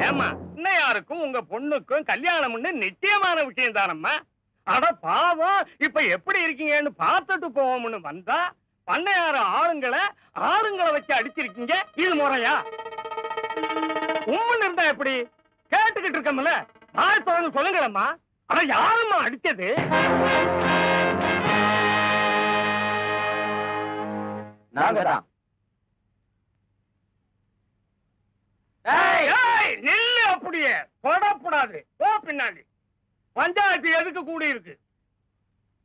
ஏமா இன்னையாருக்கும் உங்க பொண்ணுக்கும் கல்யாணம்னு நிச்சயமான விஷயம் தானம்மா. அட பாவம், இப்ப எப்படி இருக்கீங்கன்னு பார்த்துட்டு போவோம்னு வந்தா பண்ணையார ஆளுங்களை வச்சு அடிச்சிருக்கீங்க. இது முறையா? உண்மைன்னு இருந்தா எப்படி? கேட்டுக்கிட்டு இருக்கோம்ல, ஆயத்தோன்னு சொல்லுங்களம்மா. அட யாரும்மா அடிச்சது? நாங்கதான். நெல்லு அப்படியே தொடப்படாது. போ பின்னாடி. பஞ்சாயத்து எதுக்கு கூடி இருக்கு?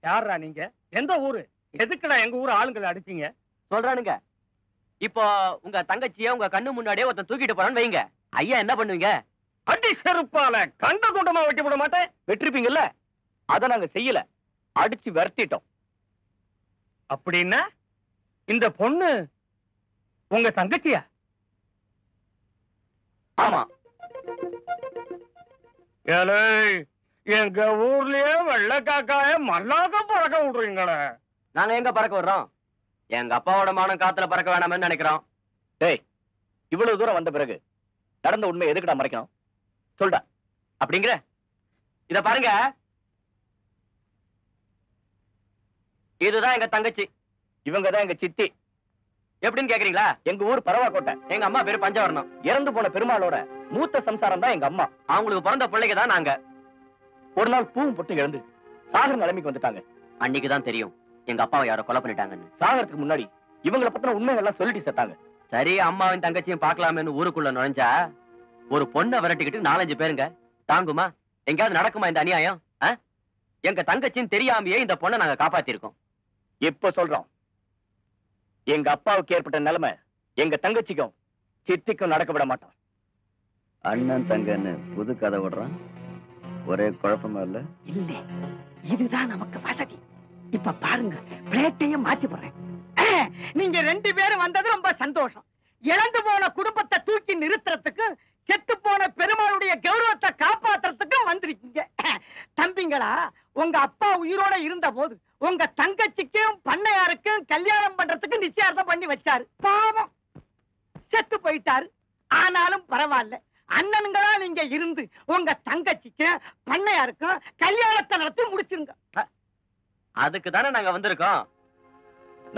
யாரா நீங்க? எந்த ஊரு? எதுக்குடா எங்க ஊர் ஆளுங்களை அடிச்சீங்க? சொல்றானுங்க. இப்போ உங்க தங்கச்சிய உங்க கண்ணு முன்னாடியே ஒருத்தன் தூக்கிட்டு போறான்னு வைங்க, ஐயா என்ன பண்ணுவீங்க? அடி செருப்பால கண்ட துண்டமா வெட்டி விட மாட்டேன். வெற்றிருப்பீங்கல்ல, அத நாங்க செய்யல, அடிச்சு விரட்டிட்டோம். அப்படின்னா இந்த பொண்ணு உங்க தங்கச்சியா? ஆமா. ஏலே, எங்க ஊர்லயே வெள்ளக்காக்காய மல்லாக்க பறக்க விடுறீங்களே. நாங்க எங்க பறக்க விடுறோம்? எங்க அப்பாவோட மானம் காத்துல பறக்க வேணாம்னு நினைக்கிறோம். டேய், இவ்வளவு தூரம் வந்த பிறகு நடந்த உண்மை எதுக்குடா மறைக்கணும்? சொல்டா. அப்படிங்கிற இத பாருங்க, இதுதான் எங்க தங்கச்சி, இவங்கதான் எங்க சித்தி. எப்படின்னு கேக்குறீங்களா? எங்க ஊர் பரவாக்கோட்டை, எங்க அம்மா பேரு பஞ்சவர்ணம். இறந்து போன பெருமாளோட மூத்த சம்சாரம் தான் எங்க அம்மா. அவங்களுக்கு பிறந்த பிள்ளைங்க தான் நாங்க. ஒரு நாள் பூவும் பொட்டு இழந்து சாகர் நிலைமைக்கு வந்துட்டாங்க. அன்னைக்குதான் தெரியும் எங்க அப்பாவை யாரோ கொலை பண்ணிட்டாங்கன்னு. சாகறதுக்கு முன்னாடி இவங்களை பத்தின உண்மைகள்லாம் சொல்லிட்டு செத்தாங்க. சரி, அம்மாவின் தங்கச்சியும் பார்க்கலாமேன்னு ஊருக்குள்ள நுழைஞ்சா ஒரு பொண்ணை விரட்டிக்கிட்டு 4-5 பேருங்க. தாங்குமா? எங்கயாவது நடக்குமா இந்த அநியாயம்? எங்க தங்கச்சின்னு தெரியாமையே இந்த பொண்ணை நாங்க காப்பாத்திருக்கோம். இப்ப சொல்றோம், எங்க அப்பாவுக்கு ஏற்பட்ட நிலைமை எங்க தங்கச்சிக்கும் சித்திக்கும் நடக்க விட மாட்டோம். அண்ணன் தங்கன்னு புது கதை விடுறான். ஒரே குழப்பமா இல்ல? இல்ல, இதுதான் நமக்கு வசதி. இப்ப பாருங்க, பிளேட்டையும் மாத்தி போறேன். நீங்க 2 பேரும் வந்தது ரொம்ப சந்தோஷம். இழந்து போன குடும்பத்தை தூக்கி நிறுத்துறதுக்கு, செத்து போன பெருமாளுடைய கௌரவத்தை காப்பாத்துறதுக்கும் வந்திருக்கீங்க. தம்பிங்களா, உங்க அப்பா உயிரோட இருந்த போது உங்க தங்கச்சிக்கும் பண்ணையாருக்கும் கல்யாணம் பண்றதுக்கு நிச்சயார்த்தம் பண்ணி வச்சாரு. பாவம், செத்து போயிட்டாரு. ஆனாலும் பரவாயில்ல, அண்ணனுங்களா நீங்க இருந்து உங்க தங்கச்சிக்கும் பண்ணையாருக்கும் கல்யாணத்தை நடத்தி முடிச்சிருங்க. அதுக்கு தானே நாங்க வந்திருக்கோம்,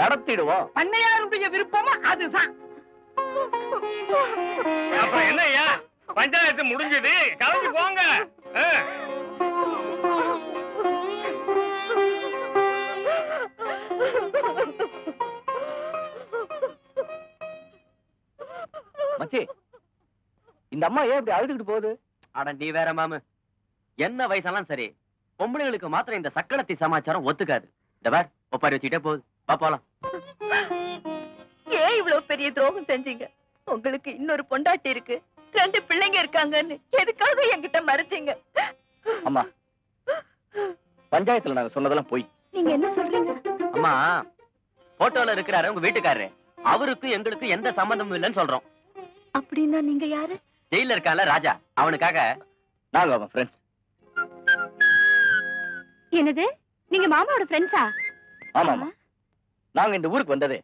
நடத்திடுவோம். பண்ணையாருடைய விருப்பமும் அதுதான். அப்புறம் என்னய்யா, பஞ்சாயத்து முடிஞ்சது, கிளம்பி போங்க. மச்சி, இந்த அம்மா ஏன் இப்படி அழுதுகிட்டு போகுது? அட நீ வேற மாமு, என்ன வயசாலும் சரி, பொம்பளைகளுக்கு மாத்திரம் இந்த சக்களத்தி சமாச்சாரம் ஒத்துக்காது. இந்த வேற ஒப்பாரி வச்சுக்கிட்டே போகுது. வா போலாம். ஏன் இவ்வளவு பெரிய துரோகம் செஞ்சீங்க? உங்களுக்கு இன்னொரு பொண்டாட்டி இருக்கு, 2 பிள்ளைங்க இருக்காங்கன்னு எதுக்காக என்கிட்ட மறைச்சீங்க? அம்மா, பஞ்சாயத்துல நாங்க சொன்னதெல்லாம் போய். நீங்க என்ன சொல்றீங்க? அம்மா, போட்டோல இருக்கிறாரு உங்க வீட்டுக்காரரு, அவருக்கு எங்களுக்கு எந்த சம்பந்தமும் இல்லைன்னு சொல்றோம். அப்படின்னா நீங்க யாரு? ஜெயில இருக்கான்ல ராஜா, அவனுக்காக நாங்க அவன் ஃப்ரெண்ட்ஸ். என்னது, நீங்க மாமாவோட ஃப்ரெண்ட்ஸா? ஆமாமா, நாங்க இந்த ஊருக்கு வந்தது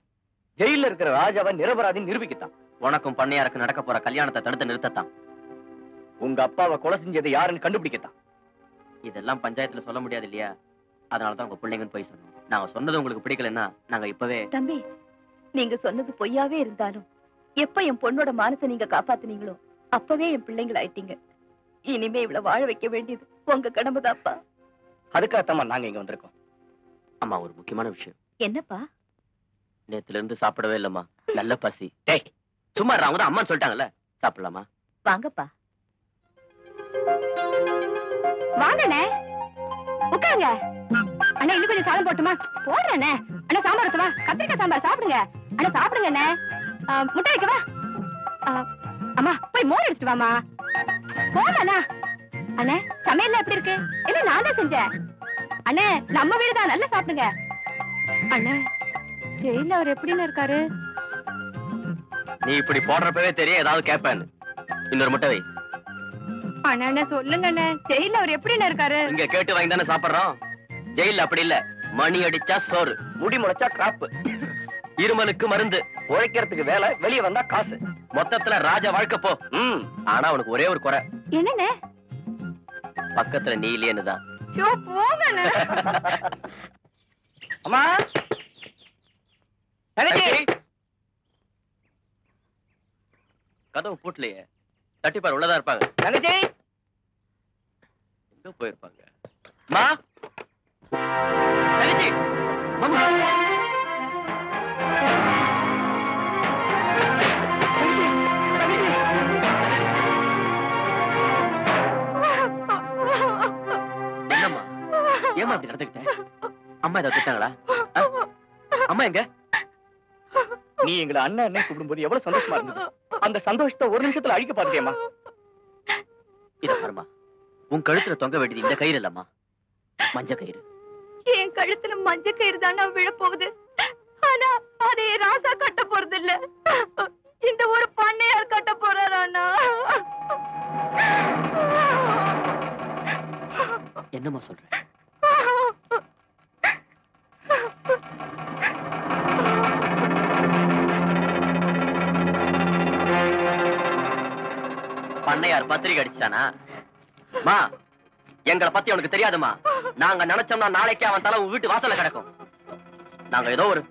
ஜெயில இருக்கிற ராஜாவை நிரபராதின்னு நிரூபிக்கத்தான். உனக்கும் பண்ணையாருக்கு நடக்க போற கல்யாணத்தை தடுத்து நிறுத்தத்தான். உங்க அப்பாவை கொலை செஞ்சது யாருன்னு கண்டுபிடிக்கத்தான். இதெல்லாம் பஞ்சாயத்துல சொல்ல முடியாது இல்லையா, அதனாலதான் உங்க பிள்ளைங்கன்னு போய் சொன்னோம். நாங்க சொன்னது உங்களுக்கு பிடிக்கலன்னா நாங்க இப்பவே. தம்பி, நீங்க சொன்னது பொய்யாவே இருந்தாலும் எப்ப என் பொண்ணோட மானத்தை நீங்க காப்பாத்துனீங்களோ அப்பவே என் பிள்ளைங்கள் ஆயிட்டீங்க. இனிமே இவ்வளவு வாழ வைக்க வேண்டியது உங்க கடமைதாப்பா. அதுக்காகத்தாம்மா நாங்க இங்க வந்திருக்கோம். அம்மா, ஒரு முக்கியமான விஷயம். என்னப்பா? நேத்துல இருந்து சாப்பிடவே இல்லம்மா, நல்ல பசி. டேய் சும்மா அவங்க தான் அம்மான்னு சொல்லிட்டாங்கல்ல, சாப்பிடலாமா? வாங்கப்பா. வாங்கண்ணே, உட்காருங்க. அண்ணா, இன்னும் கொஞ்சம் சாதம் போட்டுமா? போடுறேண்ணே. அண்ணா, சாம்பார் ஊத்தவா? கத்திரிக்காய் சாம்பார் சாப்பிடுங்க. அண்ணா, சாப்பிடுங்க அண்ணே. முட்டை வைக்கவா? அம்மா, போய் மோர் எடுத்துட்டு வாமா. போமாண்ணா. அண்ணே, சமையல் எப்படி இருக்கு? இல்ல நான் தான் செஞ்சேன். அண்ணே, நம்ம வீடுதான், நல்லா சாப்பிடுங்க. அண்ணே, ஜெயில அவர் எப்படின்னு இருக்காரு? நீ இப்படி போடுறப்பவே தெரியும் ஏதாவது கேட்பேன்னு. இன்னொரு முட்டை வை. அண்ணா சொல்லுங்க அண்ணே, ஜெயில அவர் எப்படின்னு இருக்காரு? இங்க கேட்டு வாங்கி தானே சாப்பிடுறோம். ஜெயில அப்படி இல்ல, மணி அடிச்சா சோறு, முடி முளைச்சா கிராப்பு, இருமலுக்கு மருந்து, உழைக்கிறதுக்கு வேலை, வெளியே வந்தா காசு. மொத்தத்துல ராஜா வாழ்க்கை போ. ஆனா உனக்கு ஒரே ஒரு குறை. என்னண்ணே? பக்கத்துல நீ இல்லையேன்னுதான். போங்கண்ணே. அம்மா கதவு பூட்டலையே. தட்டிப்பார், உள்ளதா இருப்பாங்க. தங்கச்சி எங்க போயிருப்பாங்க? மா தங்கச்சி, மாமா என்னம்மா, ஏமா அப்படி நடந்துக்கிட்ட? அம்மா ஏதாவது திட்டாங்களா? அம்மா எங்க? நீ எங்களை அண்ணன் அண்ணன் கூப்பிடும்போது எவ்வளவு சந்தோஷமா இருந்தது. அந்த சந்தோஷத்தை ஒரு நிமிஷத்துல அழிக்க பாத்தியம்மா. இத பாருமா, உன் கழுத்துல தொங்க வேண்டியது இந்த கயிறு இல்லம்மா, மஞ்ச கயிறு. என் கழுத்துல மஞ்ச கயிறு தானே விழப்போகுது. ஆனா அதை ராசா கட்ட போறது இல்ல, இந்த ஒரு பண்ணையார் கட்ட போறாரானா? என்னம்மா சொல்ற? பண்ணையார் பத்திரிகை அடிச்சானா? மா, எங்களை பத்தி அவனுக்கு தெரியாதுமா. நாங்க நினைச்சோம்னா நாளைக்கு அவன் தலை வீட்டு வாசல்ல கிடக்கும். நாங்க ஏதோ ஒரு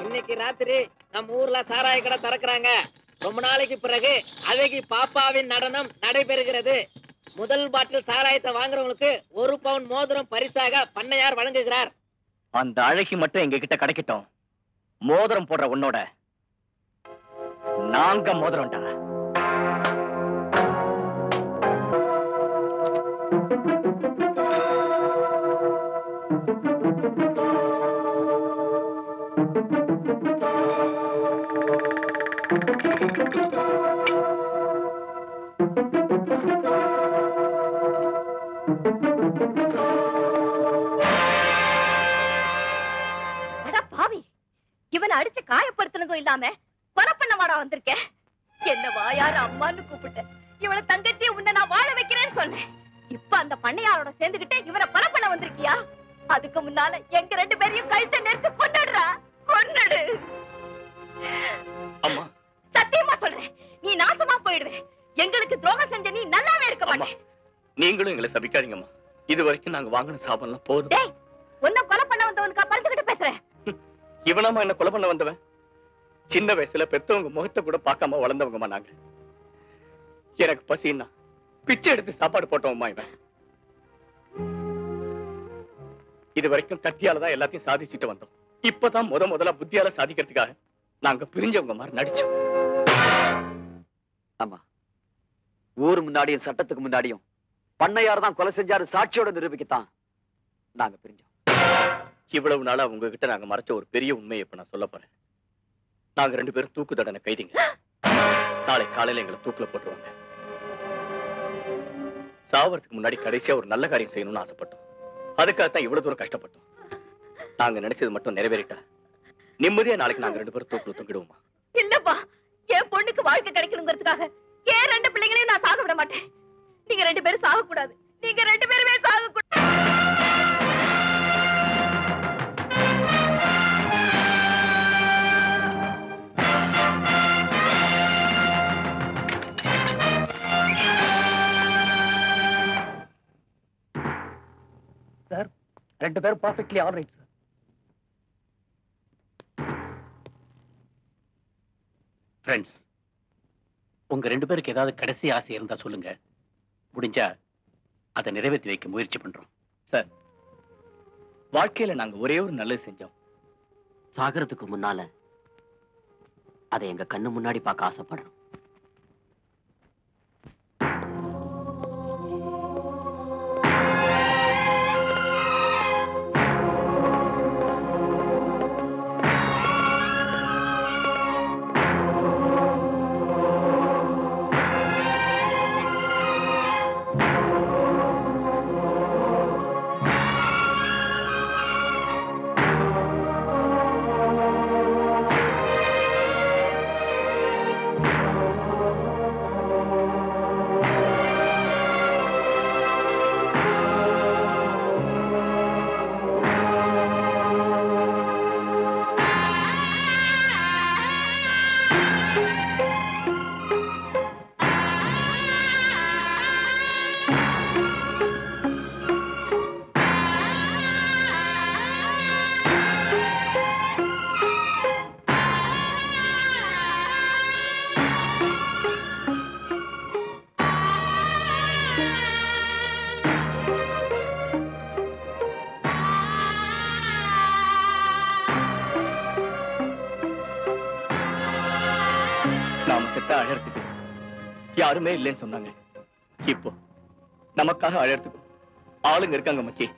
இன்னைக்கு ராத்திரி நம்ம ஊர்ல சாராய கடை திறக்கிறாங்க. ரொம்ப நாளைக்கு பிறகு அழகி பாப்பாவின் நடனம் நடைபெறுகிறது. முதல் பாட்டில் சாராயத்தை வாங்குறவங்களுக்கு 1 பவுன் மோதிரம் பரிசாக பண்ணையார் வழங்குகிறார். அந்த அழகி மட்டும் எங்க கிட்ட கிடைக்கட்டும். மோதிரம் போடுற உன்னோட நாங்க மோதிரம்டா. இவனை அடிச்சு காயப்படுத்தினதும் இல்லாம கொலை பண்ண வாடா வந்திருக்கேன். என்ன வாயார அம்மான்னு கூப்பிட்டு இவனை தங்கச்சி உன்னை நான் வாழ வைக்கிறேன்னு சொன்னேன். இப்ப அந்த பண்ணையாரோட சேர்ந்துகிட்டு இவனை கொலை பண்ண வந்திருக்கியா? அதுக்கு முன்னால எங்க 2 பேரையும் கழுத்தை நெரிச்சு கொன்னுடுறா, கொன்னுடு. அம்மா சத்தியமா சொல்றேன், நீ நாசமா போயிடுவே. எங்களுக்கு துரோகம் செஞ்ச நீ நல்லாவே இருக்க மாட்டே. நீங்களும் எங்களை சபிக்காதீங்கம்மா. இது வரைக்கும் நாங்க வாங்கின சாபம்லாம் போதும். டேய், உன்னை கொலை பண்ண வந்தவனுக்கா பறிச்சுக்கிட்டு பேசுறேன்? இவனமா என்ன கொலை பண்ண வந்தவன்? சின்ன வயசுல பெத்தவங்க முகத்தை கூட பார்க்காம வளர்ந்தவங்கம்மா நாங்க. எனக்கு பசின்னா பிச்சை எடுத்து சாப்பாடு போட்டோம்மா இவன். இது வரைக்கும் கத்தியாலதான் எல்லாத்தையும் சாதிச்சுட்டு வந்தோம். இப்பதான் முதல்ல புத்தியால சாதிக்கிறதுக்காக நாங்க பிரிஞ்சவங்க மாதிரி நடிச்சோம். ஆமா, ஊர் முன்னாடியும் சட்டத்துக்கு முன்னாடியும் பண்ணையார் தான் கொலை செஞ்சாரு சாட்சியோட நிரூபிக்கத்தான் நாங்க பிரிஞ்சோம். இவ்வளவு நாளா உங்ககிட்ட நாங்க மறைச்ச ஒரு பெரிய உண்மையை இப்ப நான் சொல்ல போறேன். நாங்க 2 பேரும் தூக்கு தண்டனை கைதிங்க. நாளை காலையில எங்களை தூக்குல போட்டுருவாங்க. சாவறதுக்கு முன்னாடி கடைசியா ஒரு நல்ல காரியம் செய்யணும்னு ஆசைப்பட்டோம். அதுக்காகத்தான் இவ்வளவு தூரம் கஷ்டப்பட்டோம். நாங்க நினைச்சது மட்டும் நிறைவேறிட்டா நிம்மதியா நாளைக்கு நாங்க 2 பேரும் தூக்குல தொங்கிடுவோமா? இல்லப்பா, என் பொண்ணுக்கு வாழ்க்கை கிடைக்கணுங்கிறதுக்காக ஏன் 2 பிள்ளைங்களையும் நான் சாக விட மாட்டேன். நீங்க 2 பேரும் சாக கூடாது. நீங்க 2 பேருமே சாக கூடாது. சார், 2 பேரும் perfectly all right sir. Friends, உங்க 2 பேருக்கு ஏதாவது கடைசி ஆசை இருந்தா சொல்லுங்க. முடிஞ்சா அதை நிறைவேற்றி வைக்க முயற்சி பண்றோம். சார், வாழ்க்கையில நாங்க ஒரே ஒரு நல்லது செஞ்சோம். சாகறதுக்கு முன்னால அதை எங்க கண்ணு முன்னாடி பார்க்க ஆசைப்படுறோம். செத்தா அழறதுக்கு யாருமே இல்லைன்னு சொன்னாங்க. இப்போ நமக்காக அழறதுக்கும் ஆளுங்க இருக்காங்க மச்சி.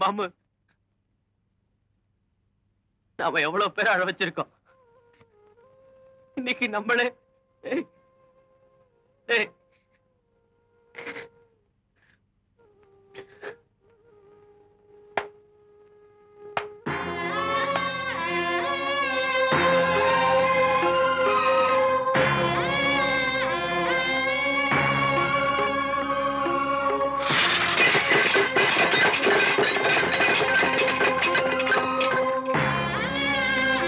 மாமு, நாம எவ்வளவு பேர் அழ வச்சிருக்கோம். இன்னைக்கு நம்மளே